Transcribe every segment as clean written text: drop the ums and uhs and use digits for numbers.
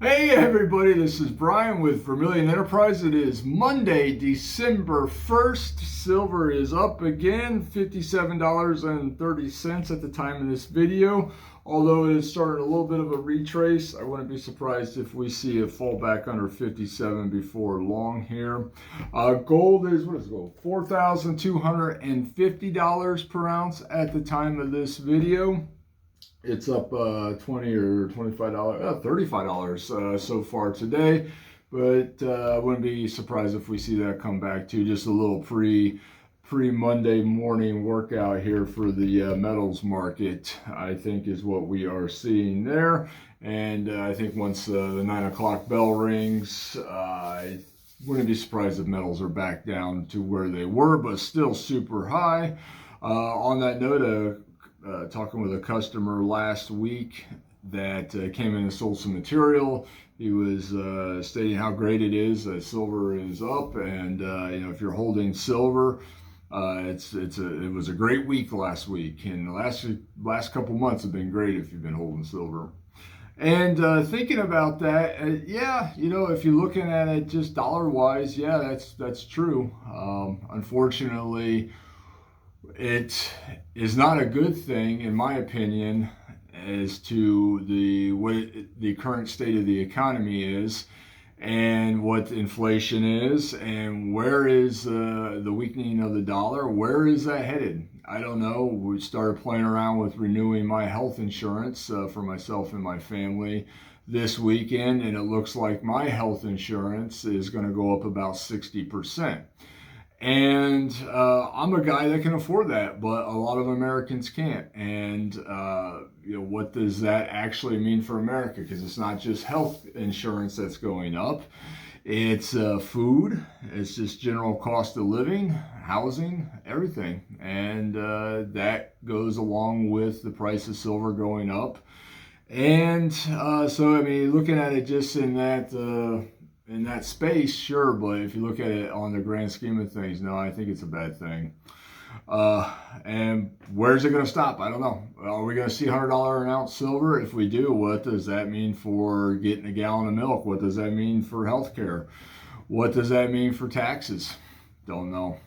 Hey everybody, this is Brian with Vermillion Enterprises. It is Monday, December 1st. Silver is up again, $57.30 at the time of this video. Although it is starting a little bit of a retrace, I wouldn't be surprised if we see it fall back under 57 before long here. Gold is, what is gold? $4,250 per ounce at the time of this video. It's up $20 or $25, $35 so far today, but I wouldn't be surprised if we see that come back to just a little pre-Monday morning workout here for the metals market, I think is what we are seeing there. And I think once the 9 o'clock bell rings, I wouldn't be surprised if metals are back down to where they were, but still super high. On that note, talking with a customer last week that came in and sold some material. He was stating how great it is that silver is up, and if you're holding silver, it was a great week last week, and the last couple months have been great if you've been holding silver. And thinking about that, if you're looking at it just dollar-wise, yeah, that's true. Unfortunately, it is not a good thing, in my opinion, as to what the current state of the economy is, and what inflation is, and where is the weakening of the dollar. Where is that headed? I don't know. We started playing around with renewing my health insurance for myself and my family this weekend, and it looks like my health insurance is going to go up about 60%. And I'm a guy that can afford that, but a lot of Americans can't. And what does that actually mean for America? Because it's not just health insurance that's going up. It's food. It's just general cost of living, housing, everything. And that goes along with the price of silver going up. And looking at it just in that space, sure, but if you look at it on the grand scheme of things, no, I think it's a bad thing. And where's it going to stop? I don't know. Are we going to see $100 an ounce silver? If we do, what does that mean for getting a gallon of milk? What does that mean for healthcare? What does that mean for taxes? Don't know.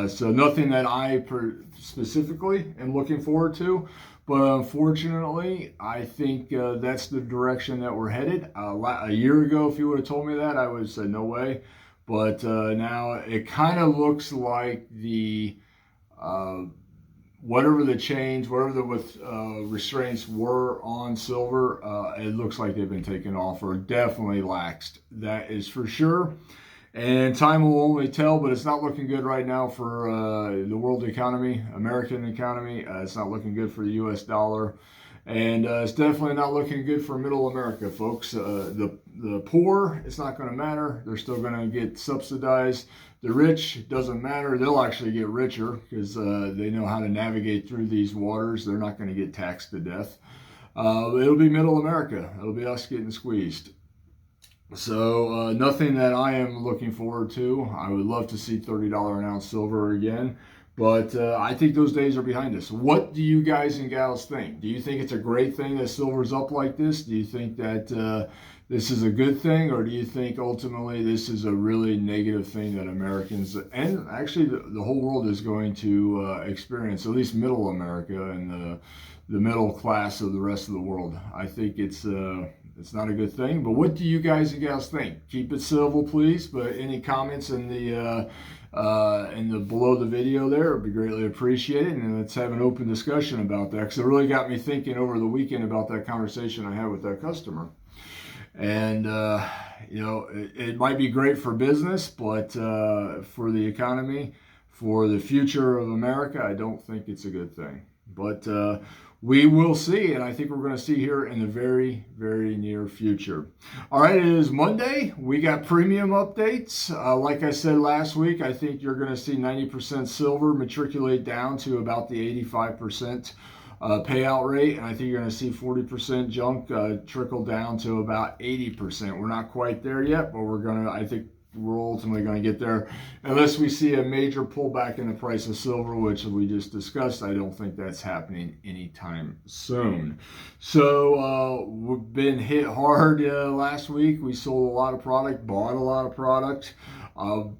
So nothing that I specifically am looking forward to. But unfortunately, I think that's the direction that we're headed. A year ago, if you would have told me that, I would have said no way. But now it kind of looks like whatever the restraints were on silver, it looks like they've been taken off or definitely laxed. That is for sure. And time will only tell, but it's not looking good right now for the world economy, American economy. It's not looking good for the U.S. dollar. And it's definitely not looking good for middle America, folks. The poor, it's not going to matter. They're still going to get subsidized. The rich, it doesn't matter. They'll actually get richer because they know how to navigate through these waters. They're not going to get taxed to death. It'll be middle America. It'll be us getting squeezed. So nothing that I am looking forward to. I would love to see $30 an ounce silver again, but I think those days are behind us. What do you guys and gals think? Do you think it's a great thing that silver's up like this? Do you think that this is a good thing, or do you think ultimately this is a really negative thing that Americans and actually the whole world is going to experience, at least middle America and the middle class of the rest of the world? I think it's not a good thing, but what do you guys and gals think? Keep it civil, please. But any comments in the below the video there would be greatly appreciated, and let's have an open discussion about that, because it really got me thinking over the weekend about that conversation I had with that customer. And it might be great for business, but for the economy, for the future of America, I don't think it's a good thing. But we will see, and I think we're going to see here in the very, very near future. All right, it is Monday. We got premium updates. Like I said last week, I think you're going to see 90% silver matriculate down to about the 85% payout rate, and I think you're going to see 40% junk trickle down to about 80%. We're not quite there yet, but I think we're ultimately going to get there unless we see a major pullback in the price of silver, which we just discussed. I don't think that's happening anytime soon. So we've been hit hard last week. We sold a lot of product, bought a lot of product.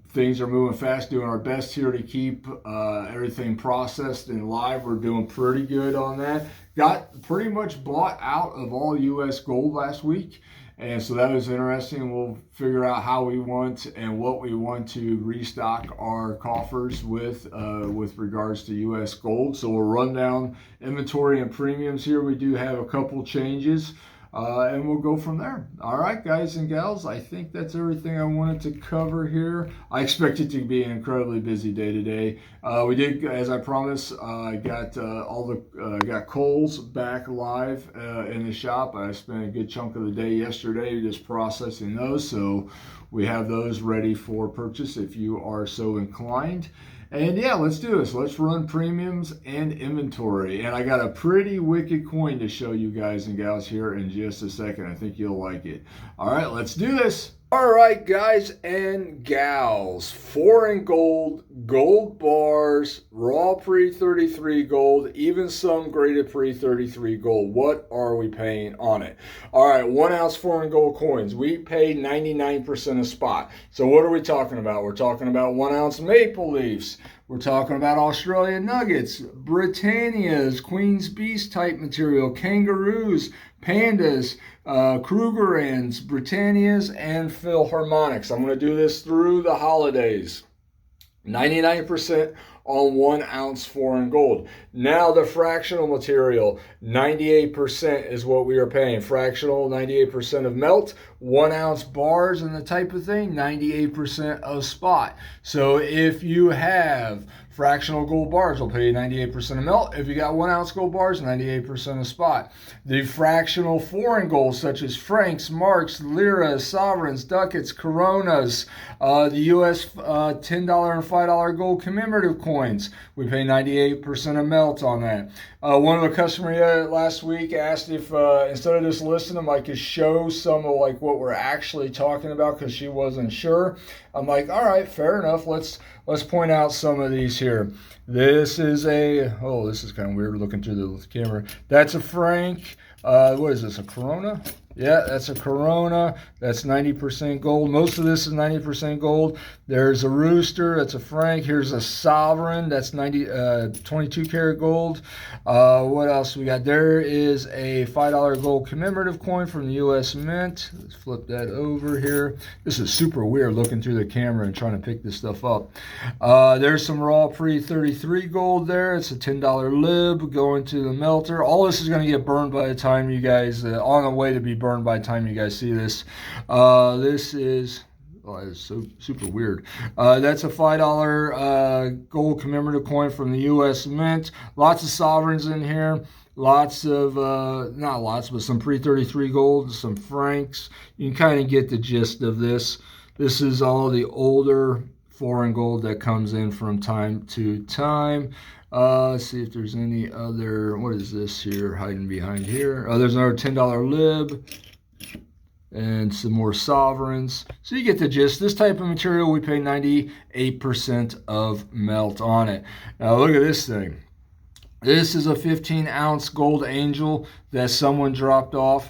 Things are moving fast, doing our best here to keep everything processed and live. We're doing pretty good on that. Got pretty much bought out of all U.S. gold last week. And so that was interesting. We'll figure out how we want and what we want to restock our coffers with regards to U.S. gold. So we'll run down inventory and premiums here. We do have a couple changes. And we'll go from there. All right, guys and gals, I think that's everything I wanted to cover here. I expect it to be an incredibly busy day today. We did, as I promised, got got coals back live in the shop. I spent a good chunk of the day yesterday just processing those, so we have those ready for purchase if you are so inclined. And yeah, let's do this. Let's run premiums and inventory. And I got a pretty wicked coin to show you guys and gals here in just a second. I think you'll like it. All right, let's do this. All right, guys and gals, foreign gold, gold bars, raw pre-33 gold, even some graded pre-33 gold. What are we paying on it? All right, 1 ounce foreign gold coins. We pay 99% of spot. So what are we talking about? We're talking about 1 ounce maple leafs. We're talking about Australian nuggets, Britannias, Queen's Beast type material, kangaroos, pandas, Krugerrands, Britannias, and Philharmonics. I'm going to do this through the holidays. 99% on 1 ounce foreign gold. Now the fractional material, 98% is what we are paying. Fractional, 98% of melt. 1 ounce bars and the type of thing, 98% of spot. So if you have fractional gold bars, will pay you 98% of melt. If you got 1 ounce gold bars, 98% of spot. The fractional foreign gold, such as francs, marks, liras, sovereigns, ducats, coronas, the US $10 and $5 gold commemorative coins, we pay 98% of melt on that. One of the customers last week asked if instead of just listening, I could show some of like what we're actually talking about because she wasn't sure. I'm like, all right, fair enough. Let's point out some of these here. This is this is kind of weird looking through the camera. That's a franc. What is this, a corona? Yeah, that's a corona. That's 90% gold. Most of this is 90% gold. There's a rooster. That's a franc. Here's a sovereign. That's 22 karat gold. What else we got? There is a $5 gold commemorative coin from the U.S. Mint. Let's flip that over here. This is super weird looking through the camera and trying to pick this stuff up. There's some raw pre-33 gold there. It's a $10 lib going to the melter. All this is going to get burned by the time you guys, on the way to be burned by the time you guys see this. This is, it's so super weird. That's a $5 gold commemorative coin from the U.S. Mint. Lots of sovereigns in here. Lots of, not lots, but some pre-33 gold, some francs. You can kind of get the gist of this. This is all the older foreign gold that comes in from time to time. Let's see if there's any other, what is this here hiding behind here? Oh, there's another $10 lib and some more sovereigns. So you get the gist. This type of material, we pay 98% of melt on it. Now look at this thing. This is a 15-ounce gold angel that someone dropped off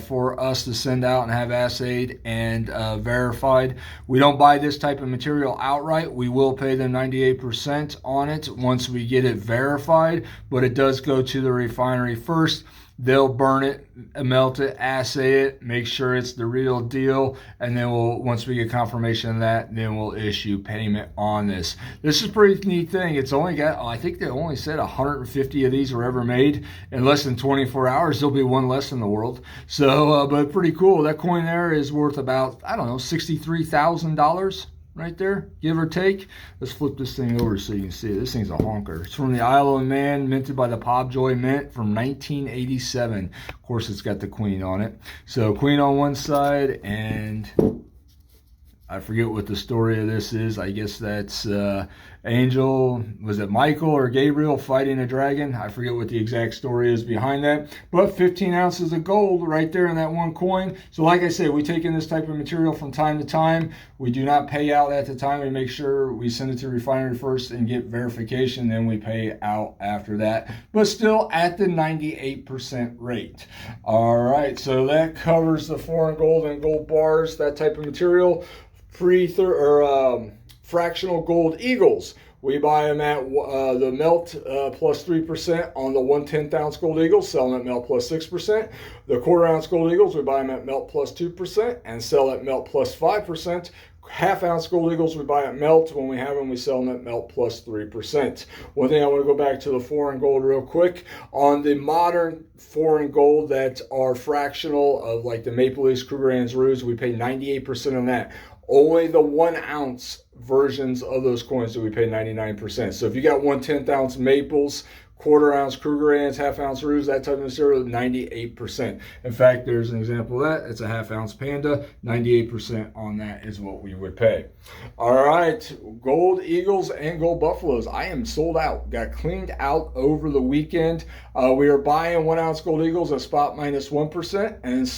for us to send out and have assayed and verified. We don't buy this type of material outright. We will pay them 98% on it once we get it verified, but it does go to the refinery first. They'll burn it, melt it, assay it, make sure it's the real deal, and then once we get confirmation of that, then we'll issue payment on this. This is a pretty neat thing. It's only got, I think they only said 150 of these were ever made. In less than 24 hours, there'll be one less in the world. So, but pretty cool. That coin there is worth about, I don't know, $63,000. Right there, give or take. Let's flip this thing over so you can see it. This thing's a honker. It's from the Isle of Man, minted by the Pobjoy Mint from 1987. Of course, it's got the Queen on it. So Queen on one side and I forget what the story of this is. I guess that's Angel, was it Michael or Gabriel fighting a dragon? I forget what the exact story is behind that. But 15 ounces of gold right there in that one coin. So like I said, we take in this type of material from time to time. We do not pay out at the time. We make sure we send it to the refinery first and get verification. Then we pay out after that. But still at the 98% rate. All right, so that covers the foreign gold and gold bars, that type of material. Fractional gold eagles. We buy them at the melt plus 3% on the 1/10 ounce gold eagles, selling at melt plus 6%. The 1/4 ounce gold eagles, we buy them at melt plus 2% and sell at melt plus 5%. 1/2 ounce gold eagles we buy at melt. When we have them, we sell them at melt plus 3%. One thing I want to go back to the foreign gold real quick. On the modern foreign gold that are fractional of like the Maple Leafs, Krugerrands, Ruse, we pay 98% on that. Only the 1 ounce versions of those coins do we pay 99%. So if you got 1/10 ounce Maples, 1/4 ounce Krugerrands, 1/2 ounce Ruse, that type of material, 98%. In fact, there's an example of that. It's a 1/2 ounce Panda. 98% on that is what we would pay. All right, gold eagles and gold buffaloes. I am sold out. Got cleaned out over the weekend. We are buying 1 ounce gold eagles at spot minus 1% and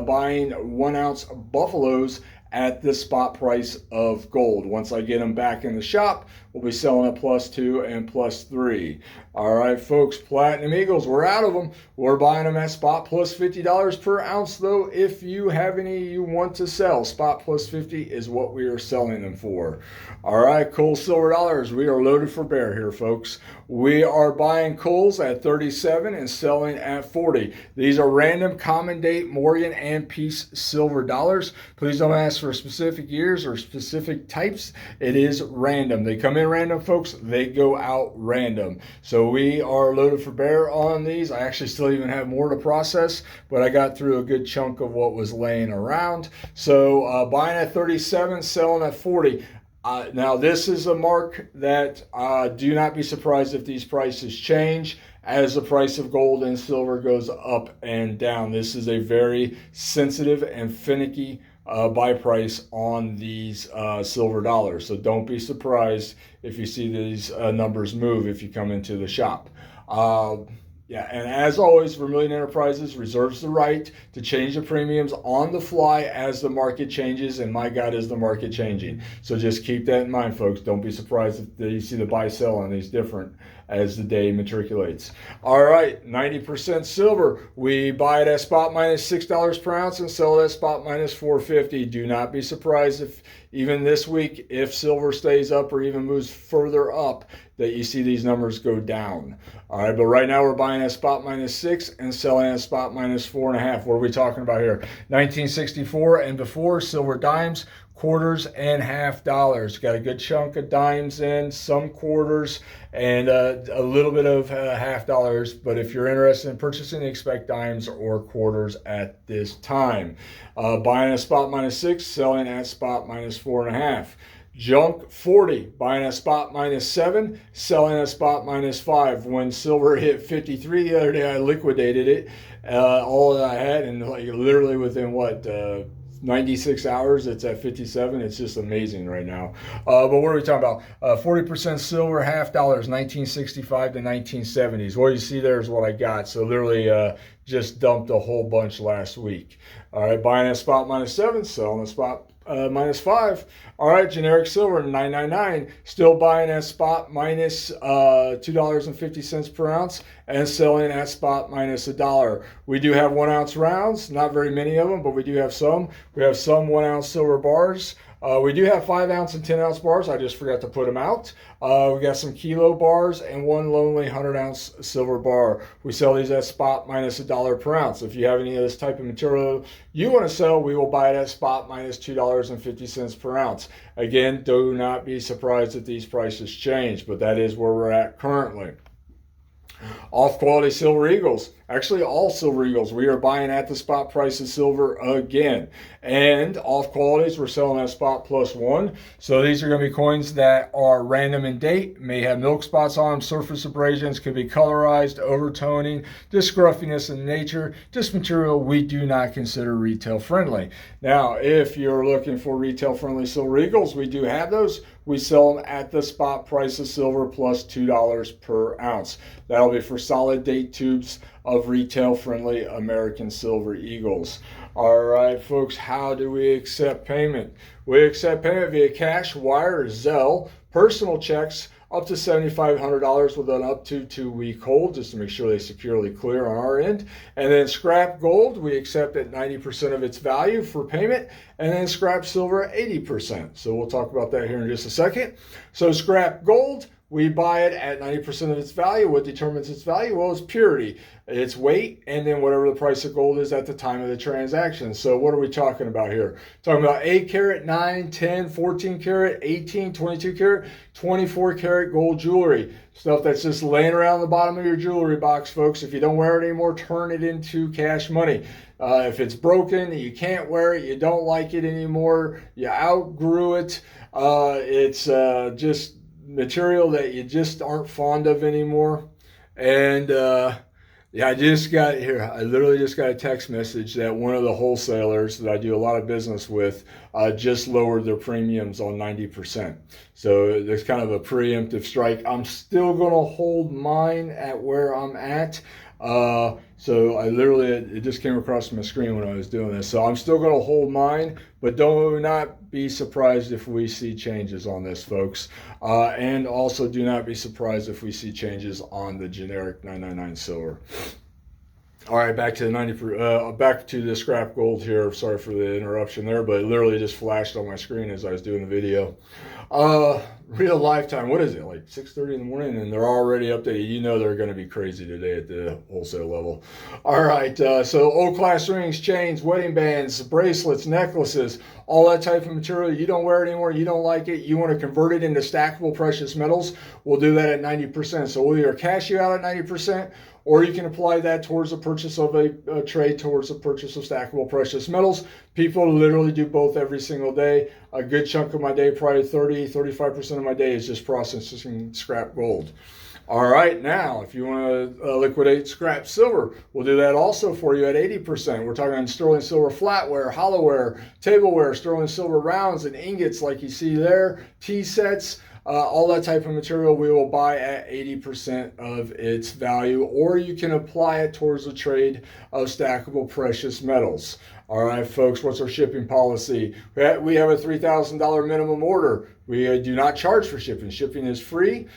buying 1 ounce buffaloes at the spot price of gold. Once I get them back in the shop, we'll be selling at plus 2 and plus 3. All right, folks, Platinum Eagles, we're out of them. We're buying them at spot plus $50 per ounce, though. If you have any you want to sell, spot plus 50 is what we are selling them for. All right, coal, silver, dollars. We are loaded for bear here, folks. We are buying coals at 37 and selling at 40. These are random common date Morgan and Peace silver dollars. Please don't ask for specific years or specific types. It is random. They come in random, folks. They go out random. So we are loaded for bear on these. I actually still even have more to process, but I got through a good chunk of what was laying around. So buying at 37, selling at 40. Now, this is a mark that do not be surprised if these prices change as the price of gold and silver goes up and down. This is a very sensitive and finicky buy price on these silver dollars. So don't be surprised if you see these numbers move if you come into the shop. Yeah, and as always, Vermillion Enterprises reserves the right to change the premiums on the fly as the market changes, and my God, is the market changing. So just keep that in mind, folks. Don't be surprised if you see the buy-sell on these different as the day matriculates. All right, 90% silver. We buy it at spot minus $6 per ounce and sell it at spot minus $4.50. Do not be surprised if even this week, if silver stays up or even moves further up, that you see these numbers go down. All right, but right now we're buying at spot minus 6 and selling at spot minus 4.5. What are we talking about here? 1964 and before, silver dimes, quarters, and $half. Got a good chunk of dimes in, some quarters, and a little bit of $half. But if you're interested in purchasing, expect dimes or quarters at this time. Buying at spot minus 6, selling at spot minus 4.5. Junk 40, buying at spot minus 7, selling at spot minus 5. When silver hit 53 the other day, I liquidated it, all that I had, and like literally within what, 96 hours, it's at 57. It's just amazing right now. But what are we talking about? 40% silver, $half, 1965 to 1970s. What you see there is what I got. So literally just dumped a whole bunch last week. All right, buying at spot minus 7, selling at spot minus 5. All right, generic silver, $9.99. Still buying at spot minus $2.50 per ounce and selling at spot minus $1. We do have 1 ounce rounds, not very many of them, but we do have some. We have some 1 ounce silver bars. We do have 5 ounce and 10 ounce bars. I just forgot to put them out. We got some kilo bars and 1 lonely 100 ounce silver bar. We sell these at spot minus $1 per ounce. If you have any of this type of material you want to sell, we will buy it at spot minus $2.50 per ounce. Again, do not be surprised if these prices change, but that is where we're at currently. Off quality silver eagles. Actually, all silver eagles. We are buying at the spot price of silver again. And off qualities, we're selling at spot +1. So these are going to be coins that are random in date, may have milk spots on them, surface abrasions, could be colorized, overtoning, just scruffiness in nature, just material we do not consider retail friendly. Now, if you're looking for retail friendly silver eagles, we do have those. We sell them at the spot price of silver plus $2 per ounce. That'll be for solid date tubes of retail friendly American silver eagles. All right, folks, how do we accept payment? We accept payment via cash, wire, or Zelle, personal checks up to $7,500 with an up to 2-week hold, just to make sure they securely clear on our end. And then scrap gold, we accept at 90% of its value for payment, and then scrap silver at 80%. So we'll talk about that here in just a second. So scrap gold, we buy it at 90% of its value. What determines its value? Well, it's purity, its weight, and then whatever the price of gold is at the time of the transaction. So what are we talking about here? Talking about 8 karat, 9, 10, 14 karat, 18, 22 karat, 24 karat gold jewelry. Stuff that's just laying around the bottom of your jewelry box, folks. If you don't wear it anymore, turn it into cash money. If it's broken, you can't wear it, you don't like it anymore, you outgrew it, it's just material that you just aren't fond of anymore. And yeah, I literally just got a text message that one of the wholesalers that I do a lot of business with just lowered their premiums on 90%. So there's kind of a preemptive strike. I'm still going to hold mine at where I'm at. So it just came across my screen when I was doing this. So I'm still going to hold mine, but do not be surprised if we see changes on this, folks. And also do not be surprised if we see changes on the generic 999 silver. All right, back to the scrap gold here. Sorry for the interruption there, but it literally just flashed on my screen as I was doing the video. Real lifetime, what is it, like 6:30 in the morning, and they're already updated. You know they're going to be crazy today at the wholesale level. All right, so O-class rings, chains, wedding bands, bracelets, necklaces, all that type of material. You don't wear it anymore, you don't like it, you want to convert it into stackable precious metals, we'll do that at 90%. So we'll either cash you out at 90%, or you can apply that towards the purchase of a trade towards the purchase of stackable precious metals. People literally do both every single day. A good chunk of my day, probably 35% of my day, is just processing scrap gold. All right, now, if you want to liquidate scrap silver, we'll do that also for you at 80%. We're talking sterling silver flatware, hollowware, tableware, sterling silver rounds and ingots like you see there, tea sets, all that type of material we will buy at 80% of its value, or you can apply it towards the trade of stackable precious metals. All right, folks, what's our shipping policy? We have a $3,000 minimum order. We do not charge for shipping. Shipping is free.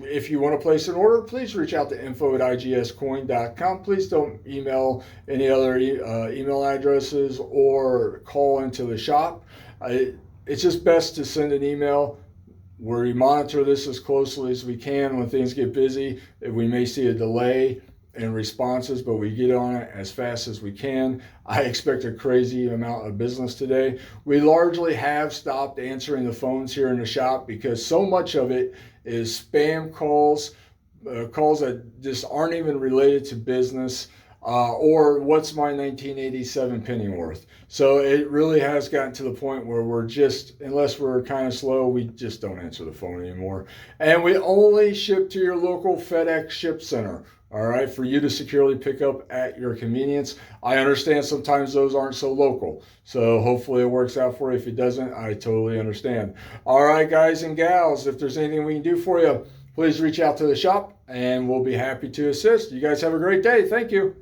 If you want to place an order, please reach out to info@igscoin.com. Please don't email any other email addresses or call into the shop. It's just best to send an email. We monitor this as closely as we can. When things get busy, we may see a delay in responses, but we get on it as fast as we can. I expect a crazy amount of business today. We largely have stopped answering the phones here in the shop because so much of it is spam calls, calls that just aren't even related to business, or what's my 1987 penny worth. So it really has gotten to the point where we're just, unless we're kind of slow, we just don't answer the phone anymore. And we only ship to your local FedEx ship center. All right, for you to securely pick up at your convenience. I understand sometimes those aren't so local, so hopefully it works out for you. If it doesn't, I totally understand. All right, guys and gals, if there's anything we can do for you, please reach out to the shop and we'll be happy to assist. You guys have a great day. Thank you.